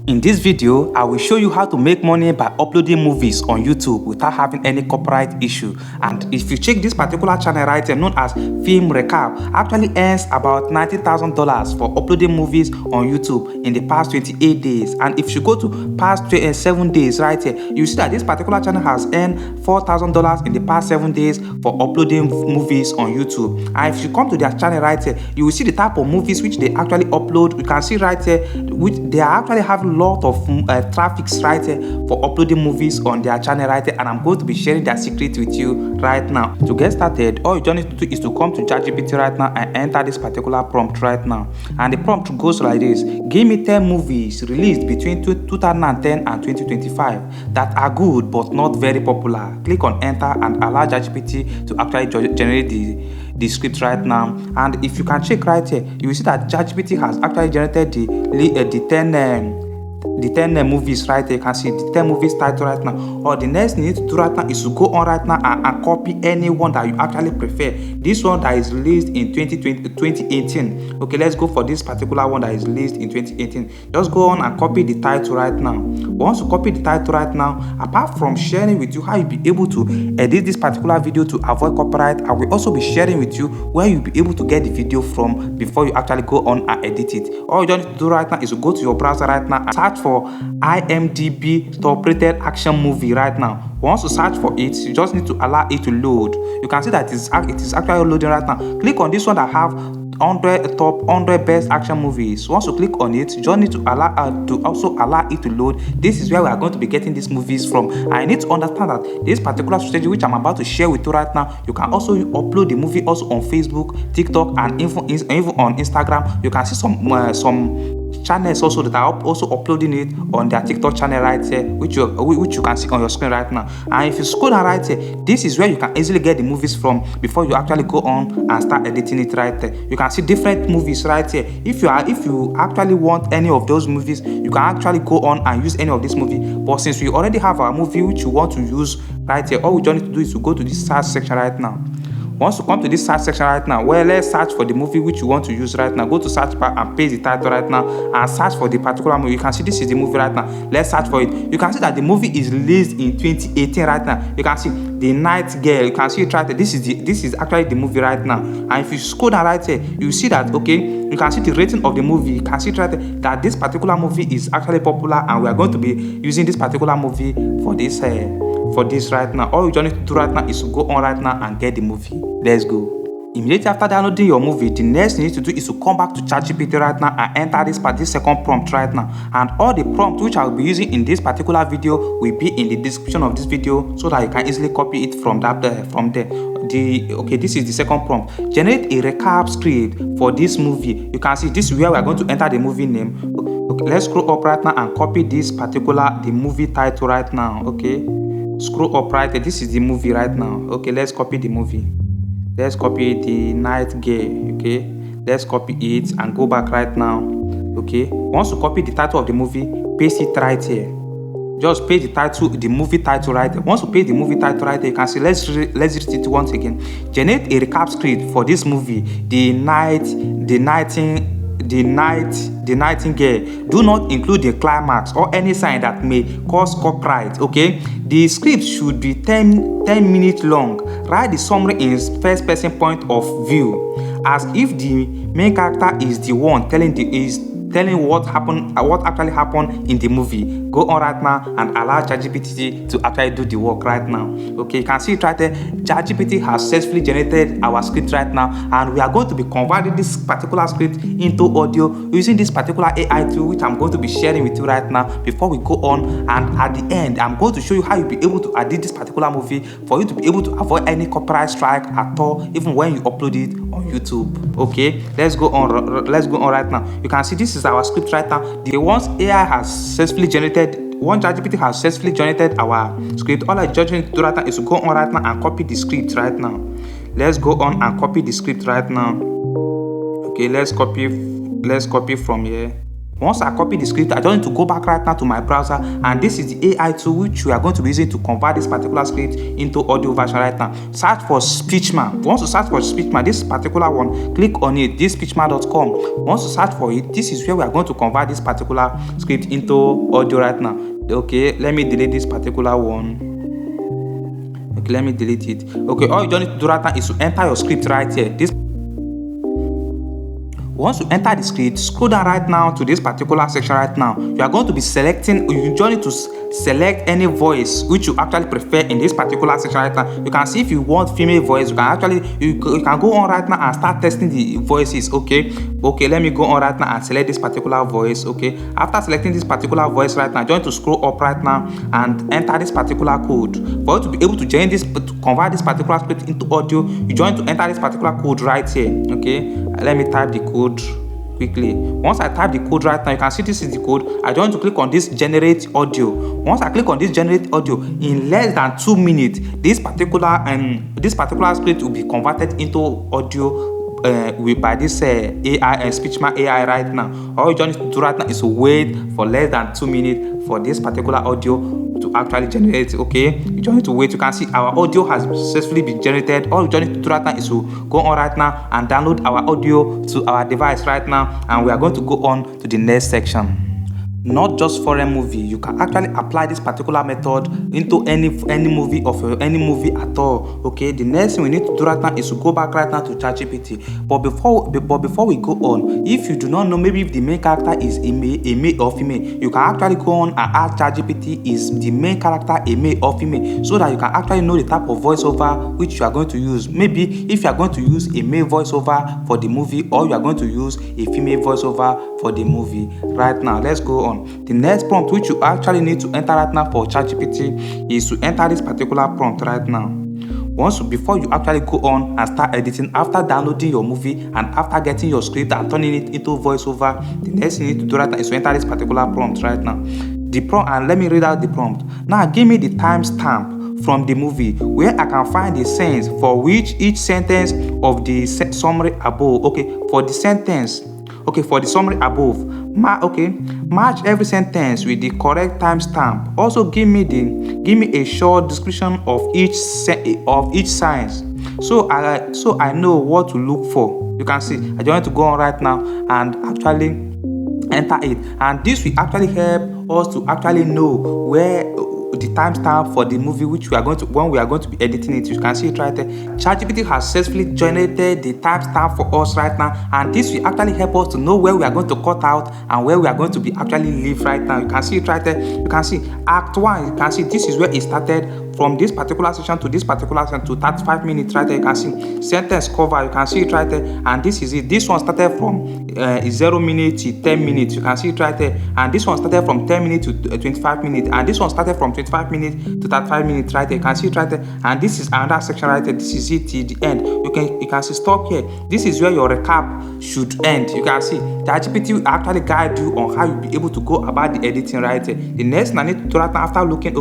In this video, I will show you how to make money by uploading movies on YouTube without having any copyright issue. And if you check this particular channel right here, known as Film Recap, actually earns about $90,000 for uploading movies on YouTube in the past 28 days. And if you go to past 7 days right here, you see that this particular channel has earned $4,000 in the past 7 days for uploading movies on YouTube. And if you come to their channel right here, you will see the type of movies which they actually upload. You can see right here, which they are actually having lot of traffic right here for uploading movies on their channel right here, and I'm going to be sharing their secret with you right now. To get started, all you just need to do is to come to ChatGPT right now and enter this particular prompt right now. And the prompt goes like this: give me 10 movies released between 2010 and 2025 that are good but not very popular. Click on enter and allow ChatGPT to actually generate the script right now. And if you can check right here, you will see that ChatGPT has actually generated the 10 movies right there. You can see the 10 movies title right now. Or the next thing you need to do right now is to go on right now and copy any one that you actually prefer. This one that is released in 2018. Okay, let's go for this particular one that is released in 2018. Just go on and copy the title right now. Once you copy the title right now, apart from sharing with you how you'll be able to edit this particular video to avoid copyright, I will also be sharing with you where you'll be able to get the video from before you actually go on and edit it. All you just need to do right now is to go to your browser right now and search for IMDb top rated action movie right now. Once you search for it, you just need to allow it to load. You can see that it is actually loading right now. Click on this one that have 100 top 100 best action movies. Once you click on it, you just need to also allow it to load. This is where we are going to be getting these movies from. I need to understand that this particular strategy which I'm about to share with you right now, you can also upload the movie also on Facebook, TikTok, and even on Instagram. You can see some channels also that are also uploading it on their TikTok channel right here, which you can see on your screen right now. And if you scroll down right here, this is where you can easily get the movies from before you actually go on and start editing it right there. You can see different movies right here. If you actually want any of those movies, you can actually go on and use any of this movie. But since we already have our movie which you want to use right here, all we just need to do is to go to this search section right now. Once you come to this search section right now, well, let's search for the movie which you want to use right now. Go to search bar and paste the title right now and search for the particular movie. You can see this is the movie right now. Let's search for it. You can see that the movie is released in 2018 right now. You can see The Night Girl. You can see it right there. This is actually the movie right now. And if you scroll down right here, you see that, okay, you can see the rating of the movie. You can see it right there that this particular movie is actually popular, and we are going to be using this particular movie for this right now. All you just need to do right now is to go on right now and get the movie. Let's go. Immediately after downloading your movie, the next thing you need to do is to come back to ChatGPT right now and enter this second prompt right now. And all the prompts which I will be using in this particular video will be in the description of this video, so that you can easily copy it from there. Okay, this is the second prompt. Generate a recap script for this movie. You can see this is where we are going to enter the movie name. Okay, let's scroll up right now and copy the movie title right now. Okay, scroll up right there. This is the movie right now. Okay, let's copy the movie. Let's copy The Night Girl. Okay, let's copy it and go back right now. Okay, once you copy the title of the movie, paste it right here. Just paste the movie title right there. Once you paste the movie title right there, you can see, let's read it once again. Generate a recap script for this movie, The Nightingale. Do not include the climax or any sign that may cause copyright. Okay, the script should be 10 minutes long. Write the summary in first person point of view, as if the main character is the one telling what actually happened in the movie. Go on right now and allow ChatGPT to actually do the work right now. Okay, you can see it right there. ChatGPT has successfully generated our script right now, and we are going to be converting this particular script into audio using this particular AI tool, which I'm going to be sharing with you right now before we go on. And at the end, I'm going to show you how you'll be able to edit this particular movie for you to be able to avoid any copyright strike at all, even when you upload it on YouTube. Okay, let's go on right now. You can see this is our script right now. Once ChatGPT has successfully generated our script, all I just need to do right now is to go on right now and copy the script right now. Let's go on and copy the script right now. Okay, let's copy from here. Once I copy the script, I just need to go back right now to my browser, and this is the AI tool which we are going to be using to convert this particular script into audio version right now. Search for Speechman. Once you search for Speechman, this particular one, click on it, this speechman.com. Once you search for it, this is where we are going to convert this particular script into audio right now. Okay, let me delete this particular one. Okay, let me delete it. Okay, all you don't need to do right now is to enter your script right here. Once you enter the script, scroll down right now to this particular section right now. You are going to be selecting, you just need to select any voice which you actually prefer in this particular section right now. You can see if you want female voice, you can actually, you can go on right now and start testing the voices, okay? Okay, let me go on right now and select this particular voice, okay? After selecting this particular voice right now, you need to scroll up right now and enter this particular code. For you to be able to change this, to convert this particular script into audio, you just need to enter this particular code right here, okay? Let me type the code quickly. Once I type the code right now, you can see this is the code. I just want to click on this generate audio. Once I click on this generate audio, in less than 2 minutes, this particular script will be converted into audio by this AI and Speechman AI right now. All you just need to do right now is wait for less than 2 minutes for this particular audio to actually generate. Okay, you just need to wait. You can see our audio has successfully been generated. All you just need to do right now is to go on right now and download our audio to our device right now, and we are going to go on to the next section. Not just foreign movie, you can actually apply this particular method into any movie of any movie at all. Okay, the next thing we need to do right now is to go back right now to ChatGPT. But before we go on, if you do not know maybe if the main character is a male or female, you can actually go on and ask ChatGPT is the main character a male or female, so that you can actually know the type of voiceover which you are going to use. Maybe if you are going to use a male voiceover for the movie, or you are going to use a female voiceover for the movie. Right now, let's go on. The next prompt which you actually need to enter right now for ChatGPT is to enter this particular prompt right now. Before you actually go on and start editing, after downloading your movie and after getting your script and turning it into voiceover, the next thing you need to do right now is to enter this particular prompt right now. The prompt, and let me read out the prompt. Now give me the timestamp from the movie where I can find the sense for which each sentence of the summary above. Okay, for the sentence. Okay, for the summary above, match every sentence with the correct timestamp. Also, give me a short description of each science, so I know what to look for. You can see I just want to go on right now and actually enter it, and this will actually help us to actually know where the timestamp for the movie which we are going to, when we are going to be editing it. You can see it right there. ChatGPT has successfully generated the timestamp for us right now, and this will actually help us to know where we are going to cut out and where we are going to be actually leave right now. You can see it right there. You can see Act 1. You can see this is where it started, from this particular section to this particular section to 35 minutes right there. You can see sentence cover. You can see it right there, and this is it. This one started from 0 minutes to 10 minutes. You can see it right there, and this one started from 10 minutes to 25 minutes, and this one started from 25 minutes to 35 minutes right there. You can see it right there, and this is another section right there. This is it till the end. You can see stop here. This is where your recap should end. You can see the GPT will actually guide you on how you'll be able to go about the editing right there. The next thing I need to do right now, after looking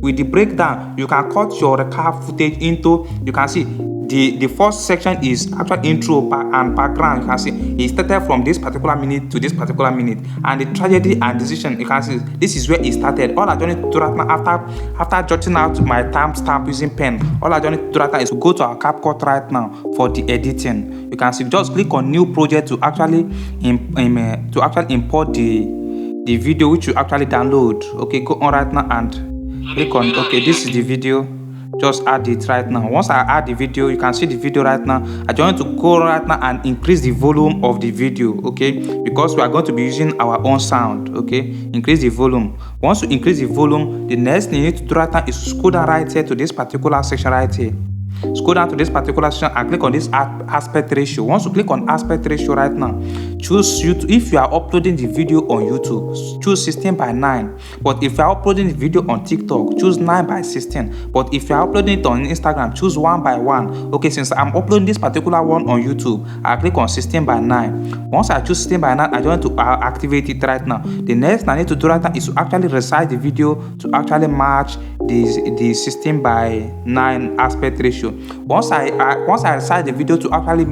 with the breakdown, you can cut your recap footage into, you can see the first section is actual intro and background. You can see it started from this particular minute to this particular minute, and the tragedy and decision, you can see this is where it started. All I don't need to do right now, after jotting out my timestamp using pen, all I don't need to do right now is to go to our CapCut right now for the editing. You can see just click on new project to actually import the video which you actually download. Okay, go on right now and click on, okay, this is the video. Just add it right now. Once I add the video, you can see the video right now. I just want to go right now and increase the volume of the video, okay, because we are going to be using our own sound. Okay, increase the volume. Once you increase the volume, the next thing you need to do right now is to scroll down right here to this particular section right here. Scroll down to this particular section and click on this aspect ratio. Once you click on aspect ratio right now, choose YouTube. If you are uploading the video on YouTube, choose 16:9. But if you are uploading the video on TikTok, choose 9:16. But if you are uploading it on Instagram, choose 1:1. Okay, since I'm uploading this particular one on YouTube, I click on 16:9. Once I choose 16:9, I want to activate it right now. The next thing I need to do right now is to actually resize the video to actually match the 16:9 aspect ratio. Once I resize the video to actually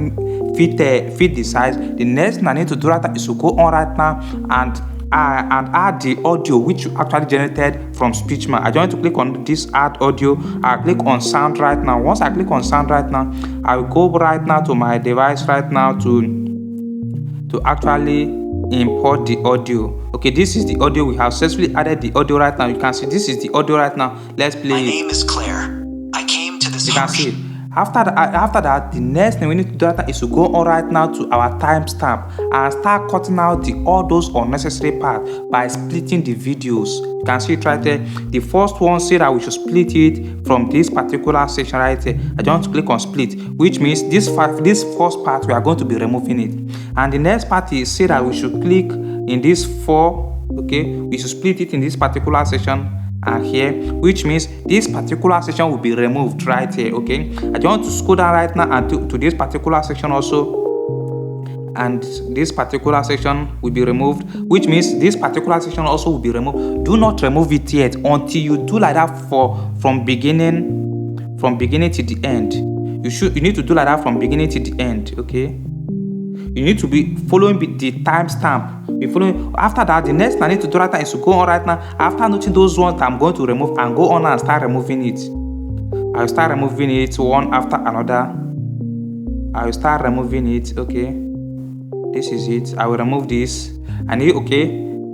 fit the size. The next thing I need to do right now is to go on right now and add the audio which you actually generated from SpeechMan. I just want to click on this add audio. I'll click on sound right now. Once I click on sound right now, I'll go right now to my device right now to actually import the audio. Okay, this is the audio. We have successfully added the audio right now. You can see this is the audio right now. Let's play. My name is Claire. I came to this. You can see it. After that, the next thing we need to do right now is to go on right now to our timestamp and start cutting out all those unnecessary parts by splitting the videos. You can see it right there. The first one said that we should split it from this particular section right here. I just want to click on split, which means this first part we are going to be removing it. And the next part is say that we should click in this 4. Okay, we should split it in this particular section and here, which means this particular section will be removed right here. Okay, I just want to scroll down right now and to this particular section also, and this particular section will be removed, which means this particular section also will be removed. Do not remove it yet until you do like that from beginning to the end. You need to do like that from beginning to the end. Okay, you need to be following the timestamp. After that, the next thing I need to do right now is to go on right now. After noting those ones I'm going to remove, and go on and start removing it. I'll start removing it one after another. I'll start removing it. Okay, this is it. I will remove this.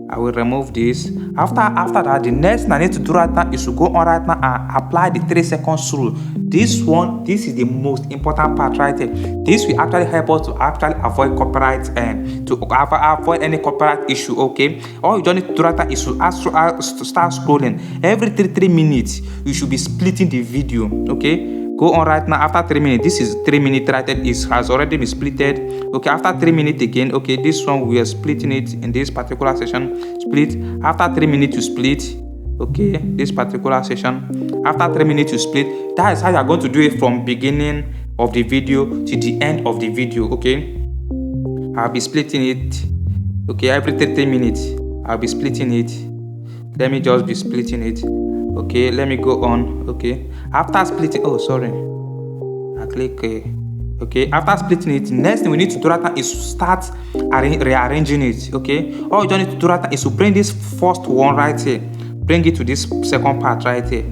I will remove this. After that, the next thing I need to do right now is to go on right now and apply the 3 seconds rule. This is the most important part right here. This will actually help us to actually avoid copyright and to avoid any copyright issue. Okay, all you just need to do right now is to start scrolling. Every 3 minutes you should be splitting the video. Okay, go on right now. After 3 minutes, this is 3 minutes right there. It has already been splitted. Okay, after 3 minutes again. Okay, this one we are splitting it in this particular session. Split. After 3 minutes you split. Okay, this particular session. After 3 minutes you split. That is how you are going to do it from beginning of the video to the end of the video. Okay, I'll be splitting it. Okay, every 3 minutes I'll be splitting it. Let me just be splitting it. Okay, let me go on. Okay, after splitting, oh sorry, I click okay, after splitting it, next thing we need to do right now is to start rearranging it. Okay, all you don't need to do right now is to bring this first one right here, bring it to this second part right here.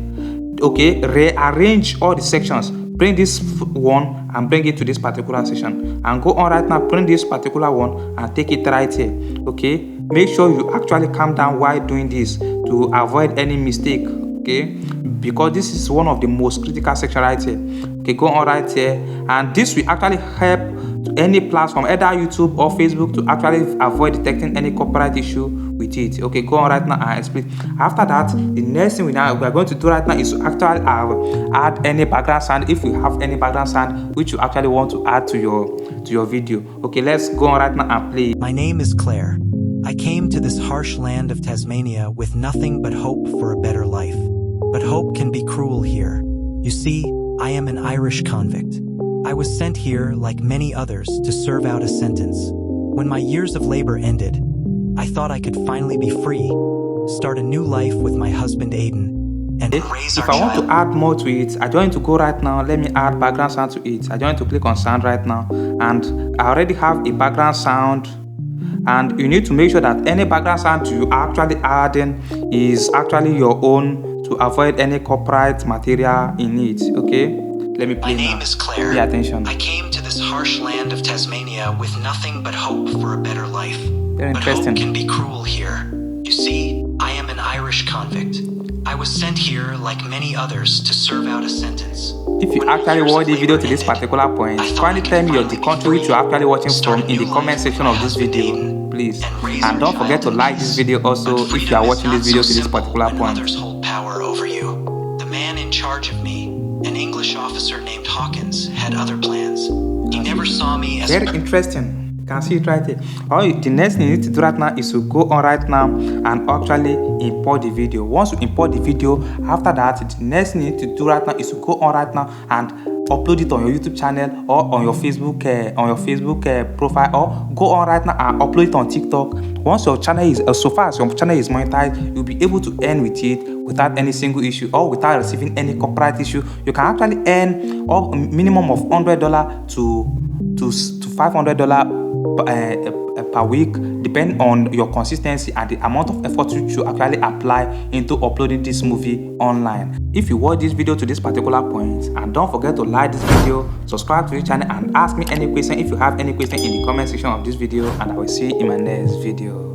Okay, rearrange all the sections, bring this one and bring it to this particular section, and go on right now, bring this particular one and take it right here. Okay, make sure you actually calm down while doing this to avoid any mistake. Okay, because this is one of the most critical sections right here. Okay, go on right here, and this will actually help to any platform, either YouTube or Facebook, to actually avoid detecting any copyright issue with it. Okay, go on right now and explain. After that, the next thing we are going to do right now is to actually add any background sound, if you have any background sound which you actually want to add to your video. Okay, let's go on right now and play. My name is Claire. I came to this harsh land of Tasmania with nothing but hope for a better life. But hope can be cruel here. You see, I am an Irish convict. I was sent here, like many others, to serve out a sentence. When my years of labor ended, I thought I could finally be free, start a new life with my husband Aiden, and raise our child. If I want to add more to it, I don't need to go right now. Let me add background sound to it. I don't need to click on sound right now, and I already have a background sound. And you need to make sure that any background sound you are actually adding is actually your own, to avoid any copyright material in it. Okay, let me play. My name is Claire. Pay attention. I came to this harsh land of Tasmania with nothing but hope for a better life. Very but interesting. hope can be cruel here. You see, I am an Irish convict. I was sent here, like many others, to serve out a sentence. If you actually watch the video to this particular point, kindly tell me the country which you are actually watching from in the comment section of this video, please. And don't forget to like this video also if you are watching this video to this particular point. Others hold power over you. The man in charge of me, an English officer named Hawkins, had other plans. He never saw me as very interesting. You can see it right here. The next thing you need to do right now is to go on right now and actually import the video. Once you import the video, after that, the next thing you need to do right now is to go on right now and upload it on your YouTube channel or on your Facebook profile, or go on right now and upload it on TikTok. Once your channel is so far as your channel is monetized, you'll be able to earn with it without any single issue or without receiving any copyright issue. You can actually earn a minimum of $100 to to $500 per week, depending on your consistency and the amount of effort you actually apply into uploading this movie online. If you watch this video to this particular point, and don't forget to like this video, subscribe to the channel, and ask me any question if you have any question in the comment section of this video, and I will see you in my next video.